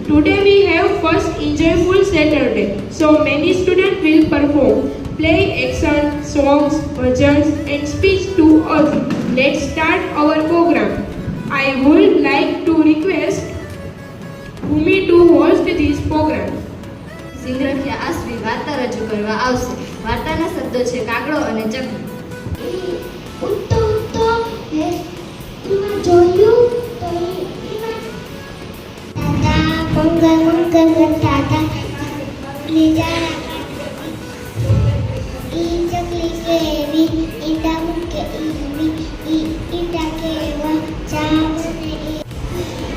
Today we have first enjoyable Saturday, so many students will perform, play action, songs, bhajans and speech to us. Let's start our program. I would like to request Bhumi to host this program. સિંગરખિયા આસવી વાર્તા રજૂ કરવા આવશે. વાર્તાના શબ્દો છે કાગડો અને ચકલી.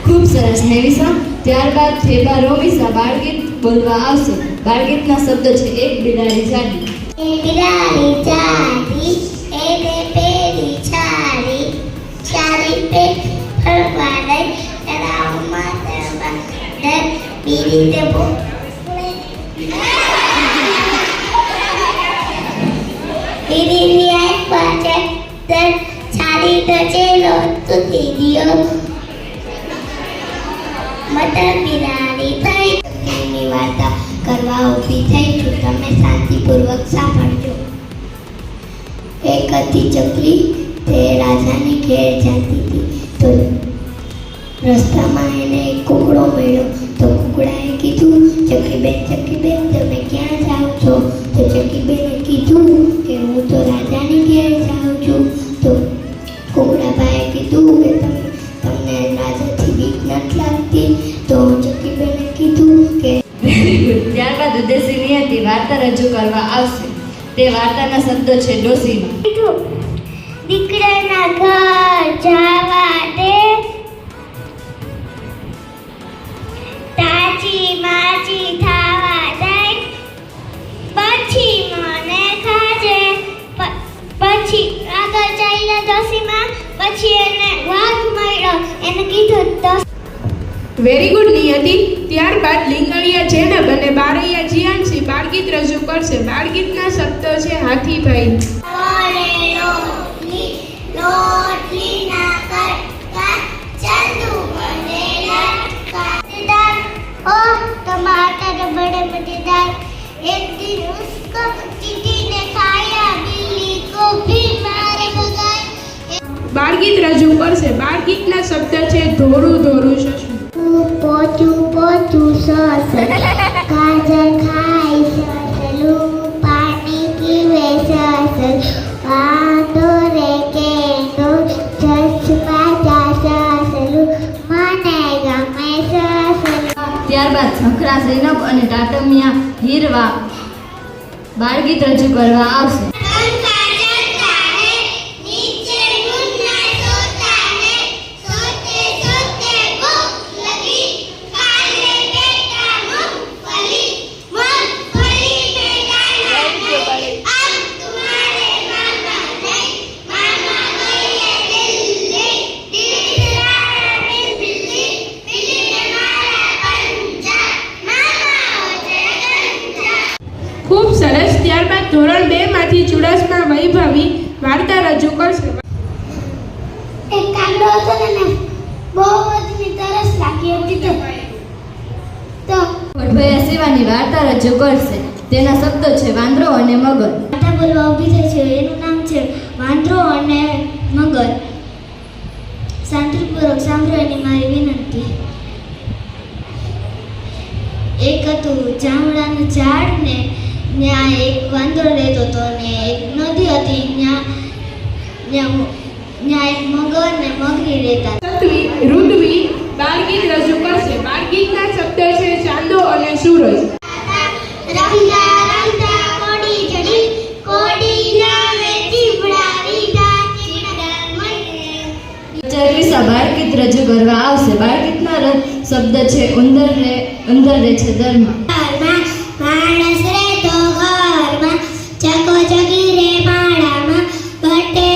ખૂબ સરસ હેવિસા. ત્યારબાદ થેબા રોમિસા બાળગીત બોલવા આવશે. બાળગીતના શબ્દો છે એક બિલાડી જાડી. બિલાડી જાડી એને પેડી છાડી ચારી પે ફરવા દઈ તળાવમાં તળવા દર બીડી દેવો બીડી આઈ પાછે દર છાડી ડચેલો તુતી દિયો મટર બિલાડી થઈ ની વાર્તા કરવા ઊભી થઈ છું. તમે શાંતિપૂર્વક સાંભળજો. એક હતી ચકલી, તે રાજાની ઘેર જતી હતી. તો રસ્તામાં એને એક કુકડો મળ્યો. તો કુકડાએ કીધું, ચકલીબેન તમે ક્યાં જાઓ છો? તો ચકલીબેને કીધું કે હું તો રાજાની ઘેર જાઉં છું. તો કુકડાભાઈએ કીધું કે તમને રાજાથી બીક નથી લાગતી? તો ચકલીબેને કીધું કે ત્યારબાદ ઉદ્દેશી નિયતિ વાર્તા રજૂ કરવા આવશે. તે વાર્તાના શબ્દો છે ડોસીમાં. દીકરાના ઘર જવા દે તાજી માજી થાવા દે પછી મને ખાજે. પછી આગળ ચાલ્યા ડોસીમાં. પછી એને વાઘ મળ્યો. એને કીધું વેરી ગુડ નિયતિ. ત્યારબાદ લીંગણિયા જેનબ અને બારૈયા જીયાનસી બાળગીત રજૂ કરશે. બાળગીતના શબ્દો છે હાથીભાઈ. टमाटर बड़े मजेदार एक दिन उसको चींटी ने खाया बिल्ली को भी मारे भगाया. બાળગીત રજૂ કરશે. બાળગીતના શબ્દ છે ધોરું ધોરું સસલું. પોચું પોચું સસલું કાજલ ખાય સસલું પાણી પીવે સસલું વાંધો રે કેનો ચશ્મા જા સસલું મને ગમે સસલું. ત્યારબાદ ઝખરા ઝૈનબ અને ટાટમિયા હીરવા બાળગીત રજૂ કરવા આવશે. ખૂબ સરસ. ત્યારબાદ ધોરણ 2 માંથી ચુડાસમા વૈભવી વાર્તા રજૂ કરશે. એક કાગડો હતો ને બહુ બધી તરસ લાગી હતી. તો વડભયા સેવાની વાર્તા રજૂ કરશે. તેના શબ્દો છે વાંદરો અને મગર. વાર્તા બોલવા ઊભી થઈ છે. એનું નામ છે વાંદરો અને મગર. શાંતિપૂર્વક સાંભળો એની મારી વિનંતી. એક હતું જાંબુડાનું ઝાડ ને ત્યાં એક વાંદરો રહેતો હતો ને એક નદી હતી. ત્યાં એક મગર ને મગરી રહેતા. તત્વી રુદ્વી બાળગીત રજૂ કરશે. બાળગીતના શબ્દ છે ચાંદો અને સૂરજ. રંગા રંગા કોડી જડી કોડી લાવે ચીવડાવી દાચીડા મને. ચરવીસા બાળગીત રજૂ કરવા આવશે. બાળગીતના શબ્દ છે ઉંદર રે છે દરમાં. માણસ રે તો ઘરમાં ચકો ચકી રે માળામાં બટે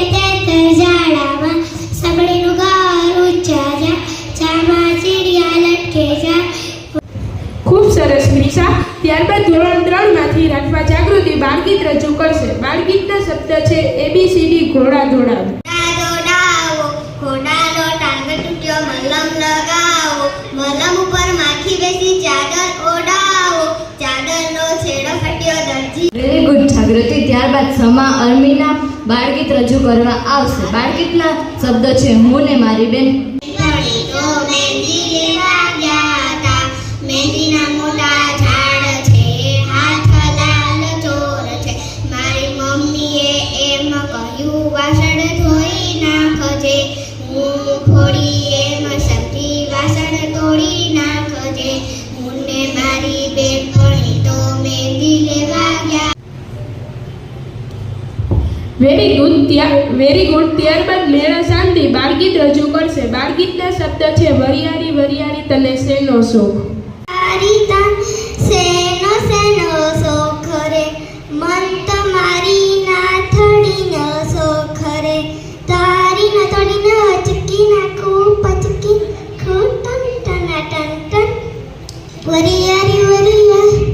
તે ઝાડામાં સબડીનું ઘર ઊંચા જા ચામાં ચીડિયા લટકે જા. ખૂબ સરસ નિશા. ત્યારબાદ ધોરણ 3 માંથી રાઠવા જાગૃતિ બાળગીત રજૂ કરશે. બાળગીતના શબ્દ છે ABCD ઘોડા દોડાવ. ઘોડા દોડાવો મલમ લગાવો મલમ ઉપર માખી બેસી ત્યારબાદ સમા અર્મીના બાળગીત રજૂ કરવા આવશે. બાળગીતના શબ્દ છે હું ને મારી બેન. ઘણી તો મહેંદી લેવા ગયા તા, મહેંદીના મોટા ઝાડ છે, હાથ લાલ ચોર છે. મારી મમ્મીએ એમ કહ્યું વાસણ ધોઈ નાખજે, હું થોડી એમ સબ્જી વાસણ તોડી નાખજે. હું ને મારી બેનપણી તો મહેંદી લેવા ગયા. Very good. ત્યારબાદ મેળા શાંતિ બાળગીત રજૂ કરશે. બાળગીતના શબ્દ છે વરિયાળી વરિયાળી તને શેનો શોખ. તારી તન સેનો સેનો શોખ રે, મન તમારી નાથડીનો શોખ રે. તારી નાથડીને હચકી નાખું પચકી નાખું ટન ટન ટન ટન. વરિયાળી વરિયાળી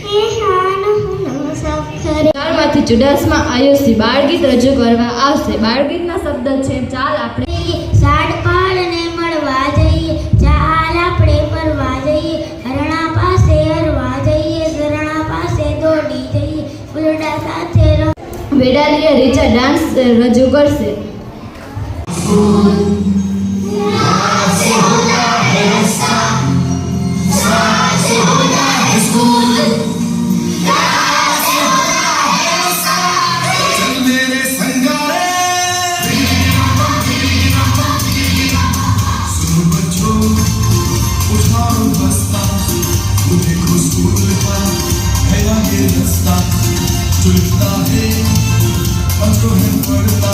હે હાનો હુનો શોખ રે. ત્યારબાદથી ચુડાસમા આયુષી બાળગીત રજૂ કરવા આવશે. બાળગીતના શબ્દ છે ચાલ આપણે. સાડપાળને મળવા જઈએ, ચાલ આપણે ફરવા જઈએ, હરણા પાસે હરવા જઈએ, ઝરણા પાસે દોડી જઈએ, ફૂલડા સાથે વેડાલીએ રીચા ડાન્સ રજૂ કરશે. चुलता है पत्थरों में पड़ता,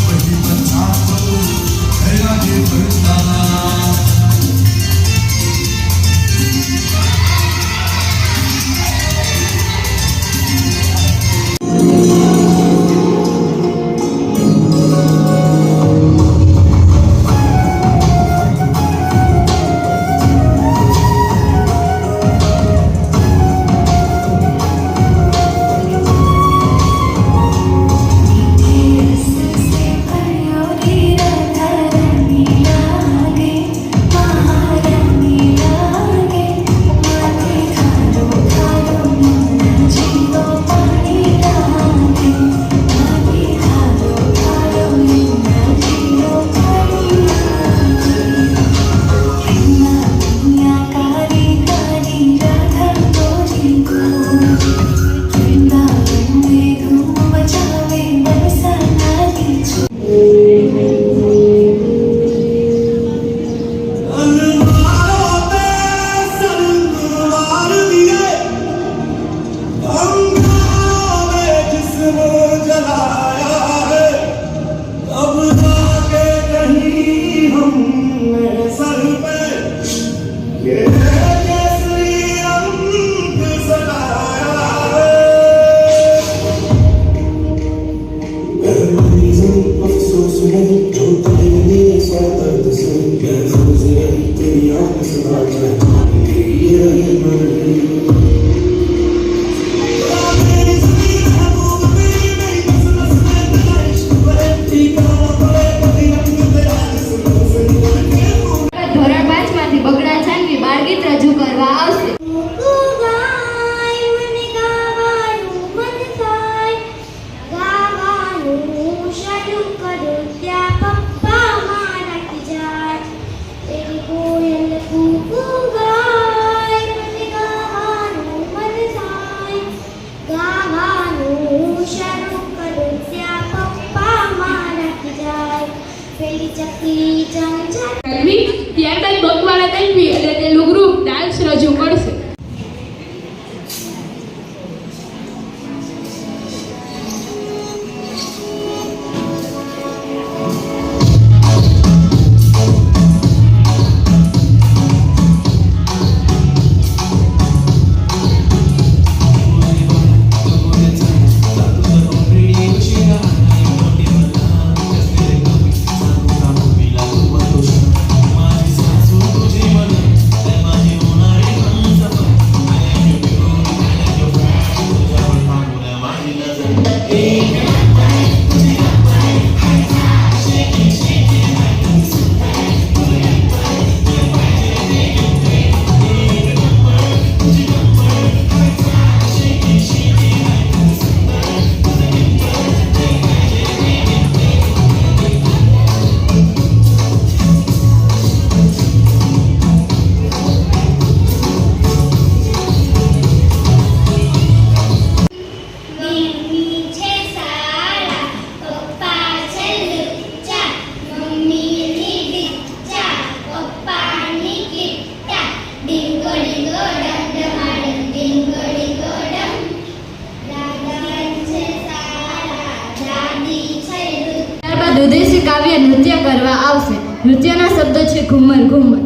वही बच्चा तो है आगे बढ़ता. ત્યારબાદ બકવાડા તન્વી અને તેનું ગ્રુપ ડાન્સ રજૂ કરશે. माझी सासू तुझी मन, माझी होणारी વિદેશી કાવ્ય નૃત્ય કરવા આવશે. નૃત્યના શબ્દો છે ઘુમર ઘુમર.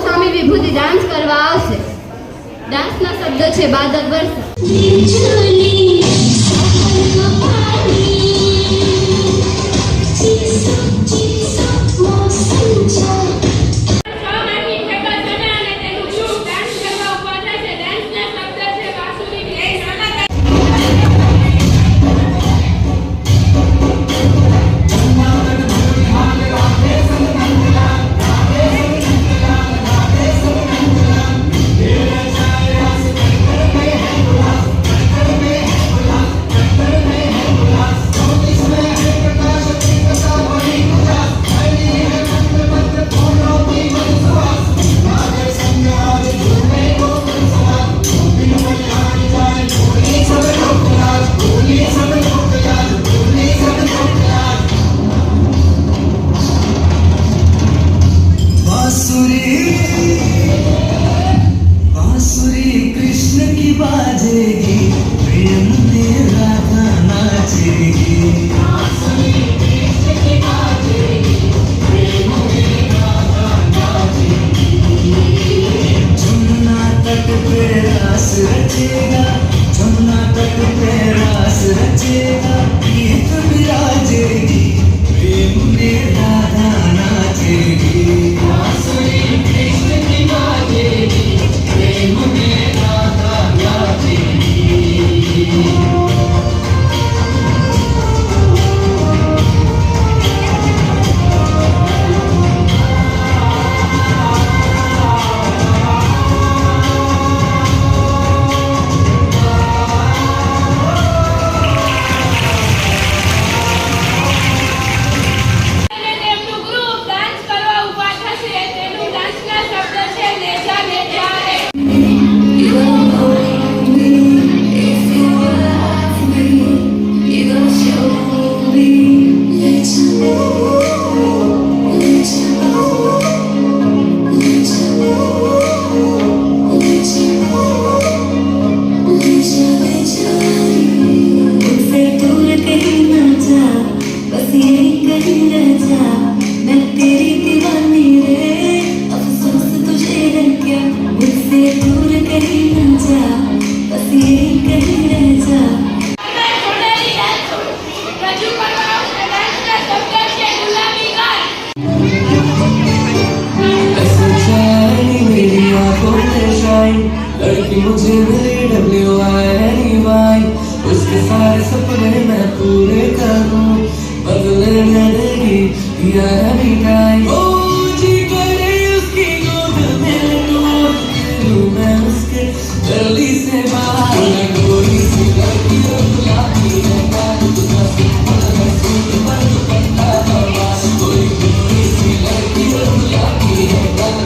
સ્વામી વિભૂતિ ડાન્સ કરવા આવશે. ડાન્સના શબ્દો છે બાદલ વર્ષા. बांसुरी कृष्ण की बाजेगी, प्रेम में राधा नाचेगी. जमुना तट पे रास रचेगा, जमुना तट पे रास रचेगा, गीत विराजेगी, प्रेम में राधा नाचेगी. लड़की मुझे मिली WINY, उसके सारे सपने मैं पूरे करूं, बदले न देगी या नहीं टाइम. ओ जी करे उसकी गोद में लूं मैं उसके गली से बाहर. गोरी सी लड़की गुलाबी है गाल, सूट पर दुपट्टा हवा. कोई गोरी सी लड़की गुलाबी है गाल,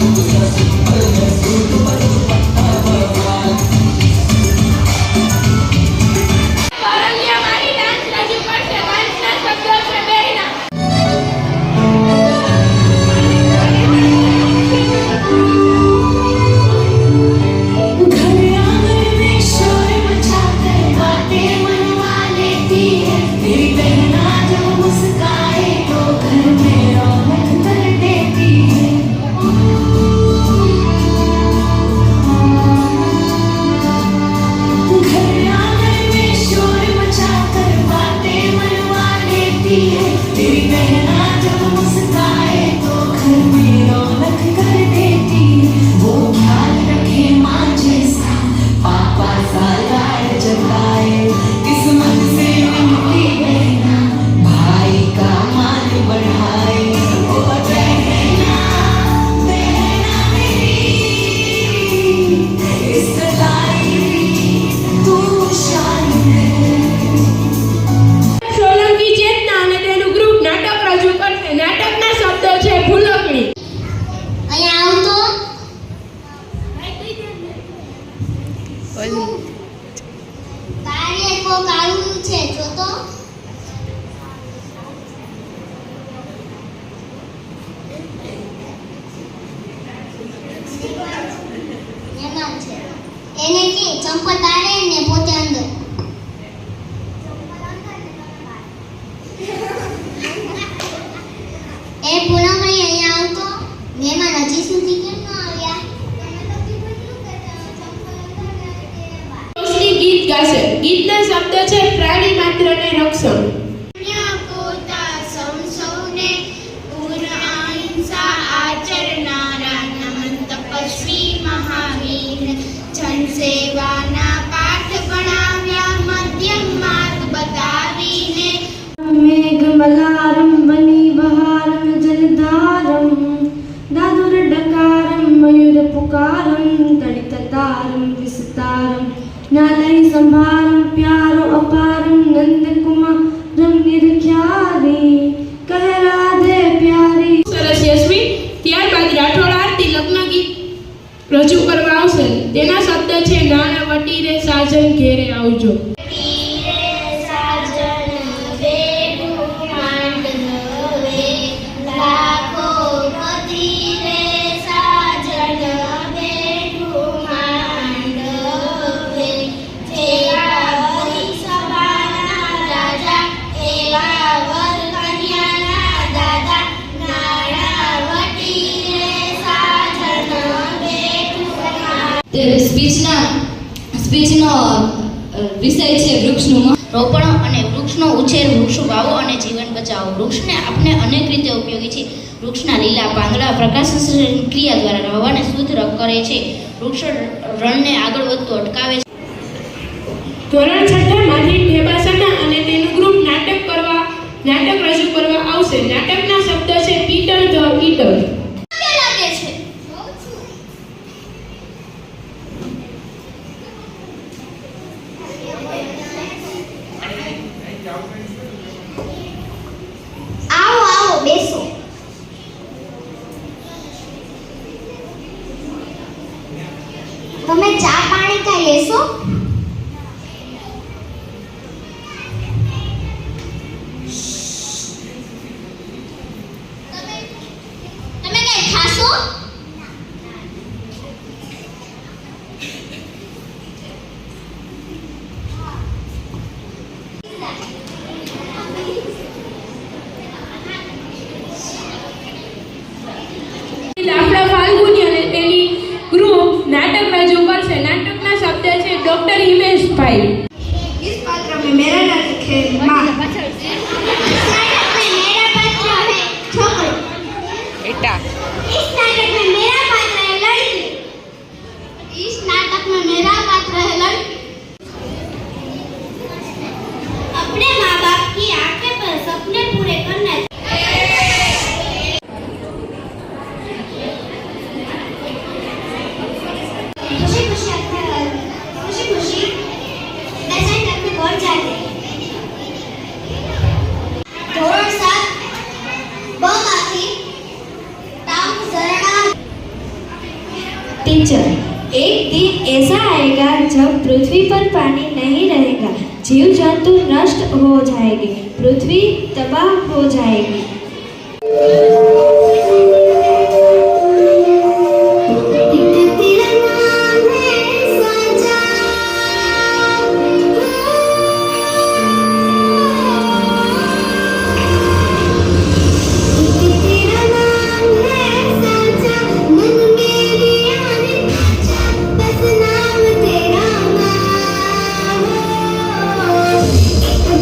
सूट पर दुपट्टा हवा. घरे आंगन में शोर मचाते बातें કાર્ય કોક આવ્યું છે જો તો મહેમાન છે એને કે ચંપલ તારે ને પોતે અંદર એ પૂનમણી અહીંયા આવતો મહેમાન હજી સુધી કેમ ન આવ્યા રોશની ગીત ગાશે. ગીતના શબ્દ છે પ્રાણી માત્રને રક્ષણ. સેવાના પાઠ ભણાવ્યા મધ્યમ માર્ગ બતાવીને મેઘમલારમ વનિબહારમ જલધારમ દાદુરડકારમ મયુરપુકારમ તડિતતારમ વિસ્તારમ નાલય સંભારમ પ્યારો અપારમ નંદકુમારમ નિરખ્યારી કહે રાધે પ્યારી. સરસ યશવી. ત્યારબાદ રાઠોડ આરતી લગ્ન ગીત રજૂ કરવા આવશે. તેના શબ્દ છે નાણાવટી રે સાજન ઘેરે આવજો. સ્પીચનો વિષય છે વૃક્ષનું રોપણ અને વૃક્ષનો ઉછેર, વૃક્ષો વાવો અને જીવન બચાવો. વૃક્ષને આપણે અનેક રીતે ઉપયોગી છે. વૃક્ષના લીલા પાંદડા પ્રકાશસંશ્લેષણ ક્રિયા દ્વારા હવાને શુદ્ધ કરે છે. વૃક્ષ રણને આગળ વધતું અટકાવે છે. ધોરણ 6 માંથી ઢેબાસાના અને તેનું ગ્રુપ નાટક રજૂ કરવા આવશે. નાટકના શબ્દ છે પીટર ધ ઈટર. લાગે છે આવો આવો બેસો તમે ચા પાણી કઈ લેશો તમે કઈ ખાશો આપણા ફાલ્ગુની અને તેની ગ્રુપ નાટક રજૂ કરશે. નાટકના શબ્દ છે ડોક્ટર હિમેશભાઈ. इस पात्र में मेरा नाटक है माँ। इस नाटक में मेरा पात्र है छोकरो। बेटा। इस नाटक में मेरा पात्र है लड़की। इस नाटक में मेरा पात्र है लड़की। अपने माँ बाप की आंखें पर सपने पूरे करना खुशी दर्शन करने पहुंच जाते धोरण 7 बमाथी ताम शरणा टीचर, एक दिन ऐसा आएगा जब पृथ्वी पर पानी नहीं रहेगा, जीव जंतु नष्ट हो जाएंगे, पृथ्वी तबाह हो जाएगी.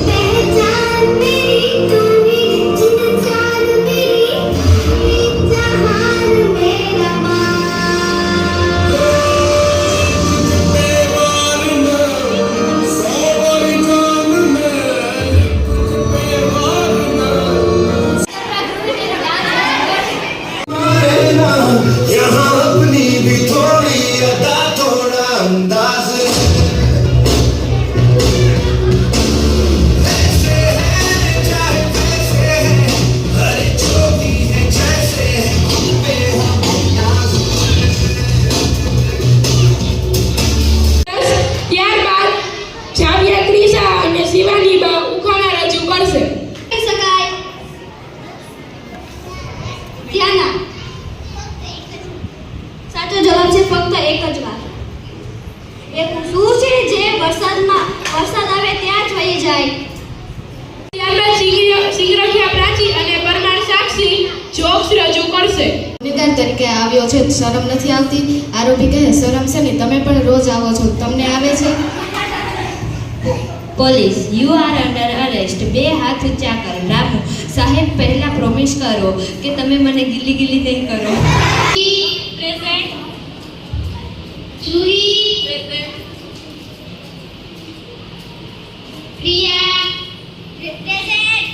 पहचान मेरी तू ही जिन चाल मेरी વરસાદ આવે ત્યાં જ વહી જાય. ત્યારબાદ સિંગરખિયા પ્રાચી અને પરમાર સાક્ષી જોક્સ રજૂ કરશે. નિદાન તરીકે આવ્યો છે, શરમ નથી આવતી? આરોપી કહે, શરમ છે ને, તમે પણ રોજ આવો છો, તમને આવે છે? Police, you are under arrest. 2 હાથ ઊંચા કર. રામુ સાહેબ, પહેલા પ્રોમિસ કરો કે તમે મને ગિલ્લી ગિલ્લી નહીં કરો. Present. Juhi present. Priya present.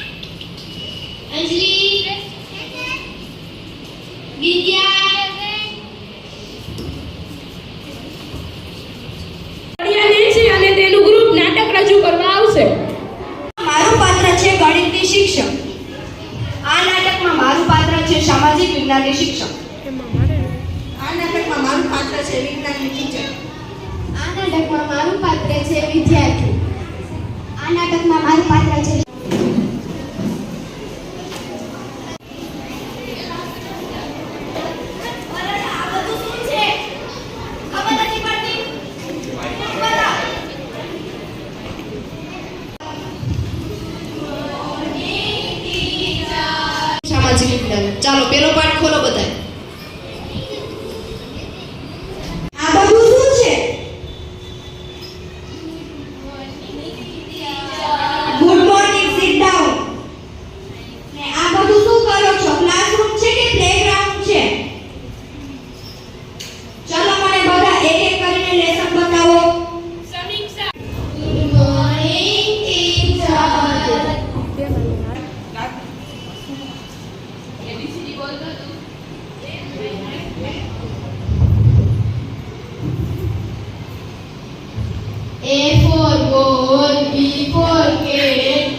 Anjali present. Vidya Nancy અને તેનું ગ્રુપ નાટક રજૂ કરવા આવશે. મારું પાત્ર છે ગણિતની શિક્ષક. આ નાટકમાં મારું પાત્ર છે સામાજિક વિજ્ઞાનની શિક્ષક. આ નાટકમાં મારું પાત્ર છે વિજ્ઞાનની ટીચર. આ નાટકમાં મારું પાત્ર છે વિદ્યાર્થી. આ નાટકમાં મારું પાત્ર છે સામાજિક વિજ્ઞાન. ચાલો પેલો પાઠ ખોલો બધાય. આ બધું શું છે? Good morning, sit down. ને આ બધું શું કરો છો? ક્લાસરૂમ છે કે પ્લેગ્રાઉન્ડ છે? ચાલો મને બધા એક એક કરીને લેસન બતાવો. સમીક્ષા. Good morning teacher. A for ball, B for cat,